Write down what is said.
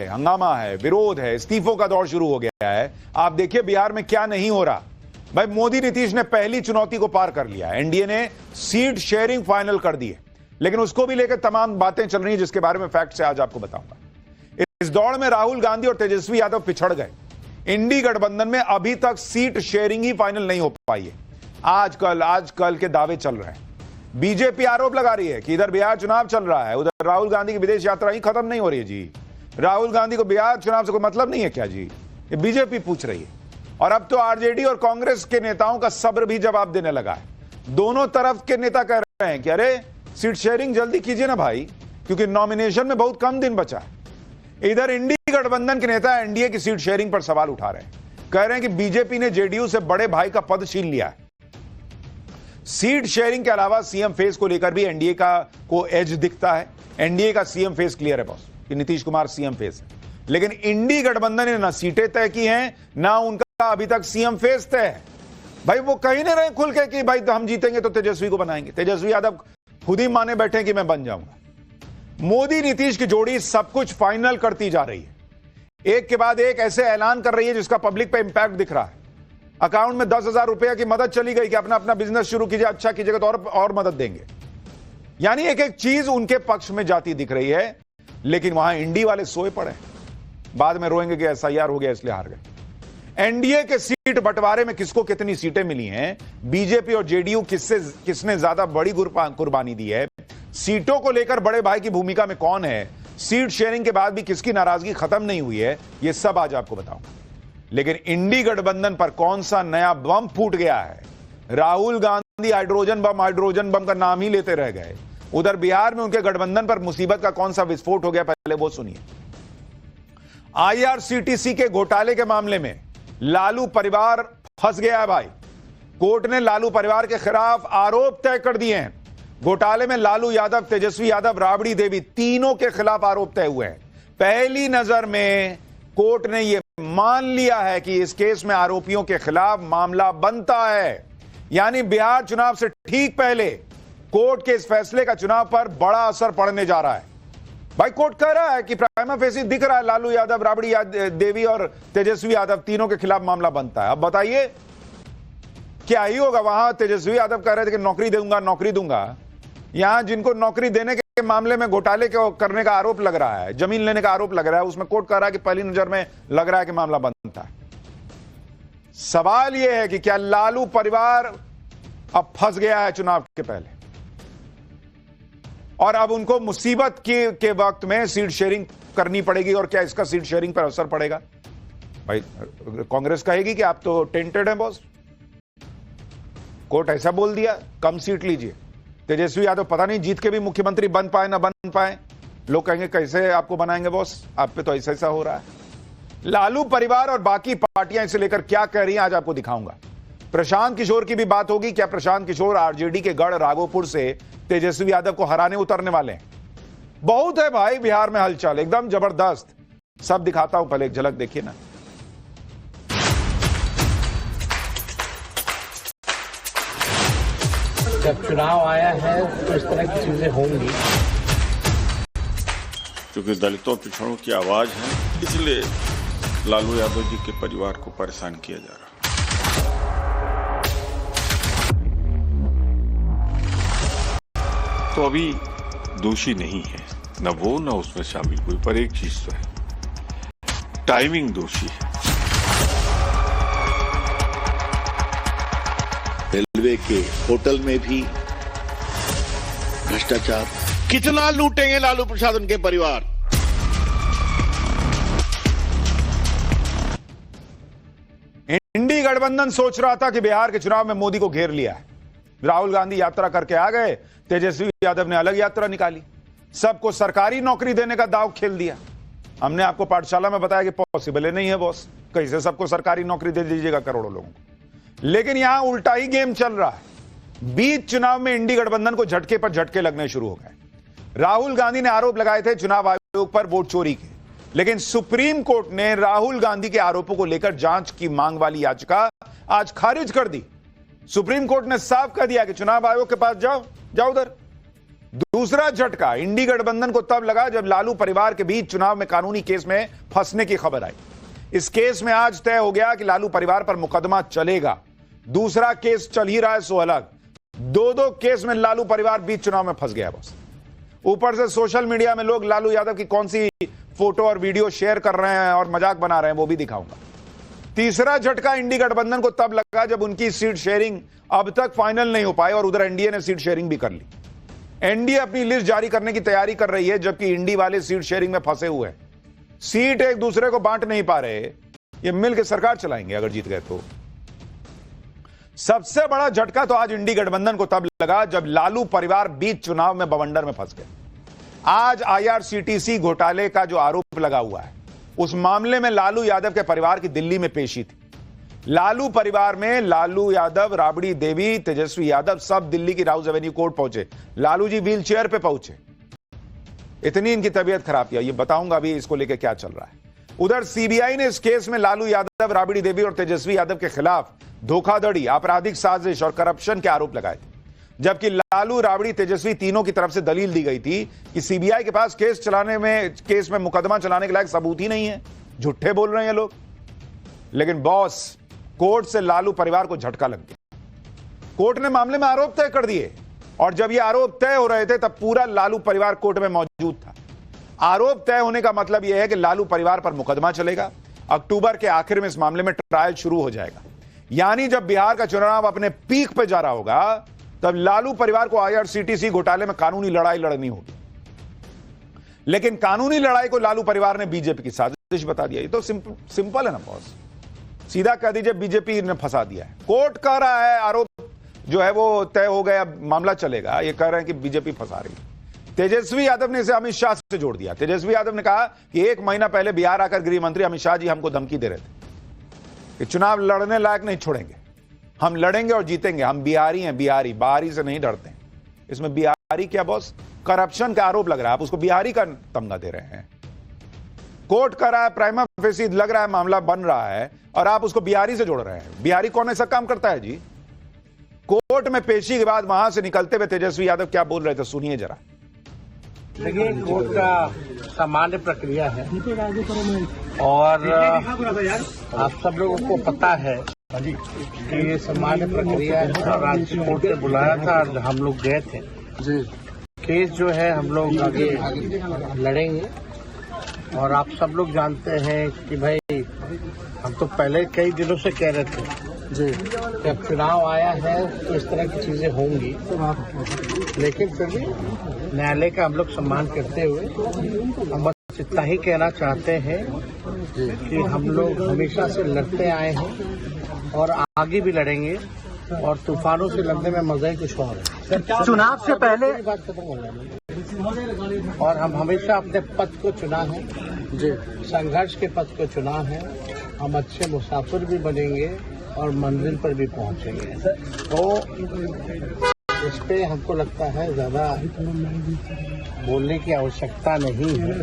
हंगामा है, विरोध है, इस्तीफों का दौर शुरू हो गया है। आप देखिए बिहार में क्या नहीं हो रहा। भाई मोदी नीतीश ने पहली चुनौती को पार कर लिया। एनडीए ने सीट शेयरिंग फाइनल कर दी है, लेकिन उसको भी लेकर तमाम बातें चल रही हैं, जिसके बारे में फैक्ट से आज आपको बताऊंगा। इस दौड़ में राहुल गांधी और तेजस्वी यादव पिछड़ गए। इंडी गठबंधन में अभी तक सीट शेयरिंग ही फाइनल नहीं हो पाई है। आजकल के दावे चल रहे हैं। बीजेपी आरोप लगा रही है कि इधर बिहार चुनाव चल रहा है, उधर राहुल गांधी की विदेश यात्रा ही खत्म नहीं हो रही है जी। राहुल गांधी को बिहार चुनाव से कोई मतलब नहीं है क्या जी? ये बीजेपी पूछ रही है। और अब तो आरजेडी और कांग्रेस के नेताओं का सब्र भी जवाब देने लगा है। दोनों तरफ के नेता कह रहे हैं कि अरे सीट शेयरिंग जल्दी कीजिए ना भाई, क्योंकि नॉमिनेशन में बहुत कम दिन बचा है। इधर इंडी गठबंधन के नेता एनडीए की सीट शेयरिंग पर सवाल उठा रहे हैं। कह रहे हैं कि बीजेपी ने जेडीयू से बड़े भाई का पद छीन लिया है। सीट शेयरिंग के अलावा सीएम फेस को लेकर भी एनडीए को एज दिखता है। एनडीए का सीएम फेस क्लियर है बॉस कि नीतीश कुमार सीएम फेस है, लेकिन इंडी गठबंधन ने ना सीटें तय की हैं, ना उनका अभी तक सीएम फेस तय है। भाई वो कहीं नहीं रहे खुल के कि भाई हम जीतेंगे तो तेजस्वी को बनाएंगे। तेजस्वी यादव खुद ही माने बैठे कि मैं बन जाऊंगा। मोदी नीतीश की जोड़ी सब कुछ फाइनल करती जा रही है। एक के बाद एक ऐसे ऐलान कर रही है जिसका पब्लिक पे इंपैक्ट दिख रहा है। अकाउंट में 10,000 रुपए की मदद चली गई कि अपना बिजनेस शुरू कीजिए, अच्छा कीजिएगा तो और मदद देंगे। यानी एक एक चीज उनके पक्ष में जाती दिख रही है, लेकिन वहां इंडी वाले सोए पड़े। बाद में रोएंगे कि एसआईआर हो गया इसलिए हार गए। एनडीए के सीट बंटवारे में किसको कितनी सीटें मिली हैं, बीजेपी और जेडीयू किसने ज्यादा बड़ी कुर्बानी दी है, सीटों को लेकर बड़े भाई की भूमिका में कौन है, सीट शेयरिंग के बाद भी किसकी नाराजगी खत्म नहीं हुई है, यह सब आज आपको बताऊंगा। लेकिन इंडी गठबंधन पर कौन सा नया बम फूट गया है? राहुल गांधी हाइड्रोजन बम का नाम ही लेते रह गए। उधर बिहार में उनके गठबंधन पर मुसीबत का कौन सा विस्फोट हो गया, पहले वो सुनिए। आईआरसीटीसी के घोटाले के मामले में लालू परिवार फंस गया है भाई। कोर्ट ने लालू परिवार के खिलाफ आरोप तय कर दिए हैं। घोटाले में लालू यादव, तेजस्वी यादव, राबड़ी देवी तीनों के खिलाफ आरोप तय हुए हैं। पहली नजर में कोर्ट ने यह मान लिया है कि इस केस में आरोपियों के खिलाफ मामला बनता है। यानी बिहार चुनाव से ठीक पहले कोर्ट के इस फैसले का चुनाव पर बड़ा असर पड़ने जा रहा है। भाई कोर्ट कह रहा है कि प्राइमा फेसी दिख रहा है लालू यादव, राबड़ी देवी और तेजस्वी यादव तीनों के खिलाफ मामला बनता है। अब बताइए क्या ही होगा? वहां तेजस्वी यादव कह रहे थे कि नौकरी दूंगा। यहां जिनको नौकरी देने के मामले में घोटाले करने का आरोप लग रहा है, जमीन लेने का आरोप लग रहा है, उसमें कोर्ट कह रहा है कि पहली नजर में लग रहा है कि मामला बनता है। सवाल यह है कि क्या लालू परिवार अब फंस गया है चुनाव के पहले, और अब उनको मुसीबत के वक्त में सीट शेयरिंग करनी पड़ेगी, और क्या इसका सीट शेयरिंग पर असर पड़ेगा? भाई कांग्रेस कहेगी कि आप तो टेंटेड हैं बॉस, कोर्ट ऐसा बोल दिया, कम सीट लीजिए। तेजस्वी यादव पता नहीं जीत के भी मुख्यमंत्री बन पाए ना बन पाए। लोग कहेंगे कैसे आपको बनाएंगे बॉस, आप पे तो ऐसा हो रहा है। लालू परिवार और बाकी पार्टियां इसे लेकर क्या कह रही हैं आज आपको दिखाऊंगा। प्रशांत किशोर की भी बात होगी। क्या प्रशांत किशोर आरजेडी के गढ़ राघोपुर से तेजस्वी यादव को हराने उतरने वाले हैं? बहुत है भाई बिहार में हलचल, एकदम जबरदस्त। सब दिखाता हूं, पहले एक झलक देखिए ना। जब चुनाव आया है तो इस तरह की चीजें होंगी। क्योंकि दलितों पिछड़ों की आवाज है, इसलिए लालू यादव जी के परिवार को परेशान किया जा रहा है। तो अभी दोषी नहीं है, न वो न उसमें शामिल कोई, पर एक चीज तो है, टाइमिंग दोषी है। रेलवे के होटल में भी भ्रष्टाचार। कितना लूटेंगे लालू प्रसाद उनके परिवार? इंडी गठबंधन सोच रहा था कि बिहार के चुनाव में मोदी को घेर लिया है। राहुल गांधी यात्रा करके आ गए, तेजस्वी यादव ने अलग यात्रा निकाली, सबको सरकारी नौकरी देने का दांव खेल दिया। हमने आपको पाठशाला में बताया कि पॉसिबल ही नहीं है बॉस, कैसे सबको सरकारी नौकरी दे दीजिएगा करोड़ों लोगों को। लेकिन यहां उल्टा ही गेम चल रहा है। बीच चुनाव में इंडी गठबंधन को झटके पर झटके लगने शुरू हो गए। राहुल गांधी ने आरोप लगाए थे चुनाव आयोग पर वोट चोरी के, लेकिन सुप्रीम कोर्ट ने राहुल गांधी के आरोपों को लेकर जांच की मांग वाली याचिका आज खारिज कर दी। सुप्रीम कोर्ट ने साफ कह दिया कि चुनाव आयोग के पास जाओ उधर, दूसरा झटका इंडी गठबंधन को तब लगा जब लालू परिवार के बीच चुनाव में कानूनी केस में फंसने की खबर आई। इस केस में आज तय हो गया कि लालू परिवार पर मुकदमा चलेगा। दूसरा केस चल ही रहा है, सो अलग। दो केस में लालू परिवार बीच चुनाव में फंस गया बस। ऊपर से सोशल मीडिया में लोग लालू यादव की कौन सी फोटो और वीडियो शेयर कर रहे हैं और मजाक बना रहे हैं, वो भी दिखाऊंगा। तीसरा झटका इंडी गठबंधन को तब लगा जब उनकी सीट शेयरिंग अब तक फाइनल नहीं हो पाई और उधर एनडीए ने सीट शेयरिंग भी कर ली। एनडीए अपनी लिस्ट जारी करने की तैयारी कर रही है, जबकि इंडी वाले सीट शेयरिंग में फंसे हुए हैं। सीट एक दूसरे को बांट नहीं पा रहे। ये मिलकर सरकार चलाएंगे अगर जीत गए तो। सबसे बड़ा झटका तो आज इंडी गठबंधन को तब लगा जब लालू परिवार बीच चुनाव में बवंडर में फंस गए। आज आईआरसीटीसी घोटाले का जो आरोप लगा हुआ है, उस मामले में लालू यादव के परिवार की दिल्ली में पेशी थी। लालू परिवार में लालू यादव, राबड़ी देवी, तेजस्वी यादव सब दिल्ली की राउज एवेन्यू कोर्ट पहुंचे। लालू जी व्हील चेयर पे पहुंचे, इतनी इनकी तबीयत खराब थी। ये बताऊंगा अभी इसको लेकर क्या चल रहा है। उधर सीबीआई ने इस केस में लालू यादव, राबड़ी देवी और तेजस्वी यादव के खिलाफ धोखाधड़ी, आपराधिक साजिश और करप्शन के आरोप लगाए थे, जबकि लालू, राबड़ी, तेजस्वी तीनों की तरफ से दलील दी गई थी कि सीबीआई के पास केस में मुकदमा चलाने के लायक सबूत ही नहीं है। झूठे बोल रहे हैं लोग। लेकिन बॉस, कोर्ट से लालू परिवार को झटका लग गया। कोर्ट ने मामले में आरोप तय कर दिए और जब ये आरोप तय हो रहे थे तब पूरा लालू परिवार कोर्ट में मौजूद था। आरोप तय होने का मतलब यह है कि लालू परिवार पर मुकदमा चलेगा। अक्टूबर के आखिर में इस मामले में ट्रायल शुरू हो जाएगा। यानी जब बिहार का चुनाव अपने पीक पे जा रहा होगा तब लालू परिवार को आईआरसीटीसी घोटाले में कानूनी लड़ाई लड़नी होगी। लेकिन कानूनी लड़ाई को लालू परिवार ने बीजेपी की साजिश बता दिया। ये तो सिंपल है ना बॉस, सीधा कह दीजिए बीजेपी ने फंसा दिया है। कोर्ट कह रहा है आरोप जो है वो तय हो गया, मामला चलेगा। ये कह रहे हैं कि बीजेपी फंसा रही है। तेजस्वी यादव ने इसे अमित शाह से जोड़ दिया। तेजस्वी यादव ने कहा कि 1 महीना पहले बिहार आकर गृह मंत्री अमित शाह जी हमको धमकी दे रहे थे कि चुनाव लड़ने लायक नहीं छोड़ेंगे, हम लड़ेंगे और जीतेंगे, हम बिहारी हैं, बिहारी बाहरी से नहीं डरते हैं। इसमें बिहारी क्या बॉस, करप्शन का आरोप लग रहा है, आप उसको बिहारी का तमगा दे रहे हैं। कोर्ट कर रहा है, प्राइमा फेसी लग रहा है, मामला बन रहा है और आप उसको बिहारी से जोड़ रहे हैं। बिहारी कौन ऐसा काम करता है जी? कोर्ट में पेशी के बाद वहां से निकलते हुए तेजस्वी यादव क्या बोल रहे थे, सुनिए जरा। देखिए, कोर्ट का सामान्य प्रक्रिया है और आप सब लोगों को पता है कि ये सामान्य प्रक्रिया है और आज कोर्ट ने बुलाया था और हम लोग गए थे जी। केस जो है हम लोग आगे लड़ेंगे और आप सब लोग जानते हैं कि भाई हम तो पहले कई दिनों से कह रहे थे जी, जब चुनाव आया है तो इस तरह की चीजें होंगी, लेकिन फिर भी न्यायालय का हम लोग सम्मान करते हुए हम बस इतना ही कहना चाहते हैं कि हम लोग हमेशा से लड़ते आए हैं और आगे भी लड़ेंगे और तूफानों से लड़ने में मजा ही कुछ और है। चुनाव से पहले बात खत्म हो जाएगी और हम हमेशा अपने पथ को चुना है जी, संघर्ष के पथ को चुना है। हम अच्छे मुसाफिर भी बनेंगे और मंजिल पर भी पहुंचेंगे। तो इस पे हमको लगता है ज्यादा बोलने की आवश्यकता नहीं है।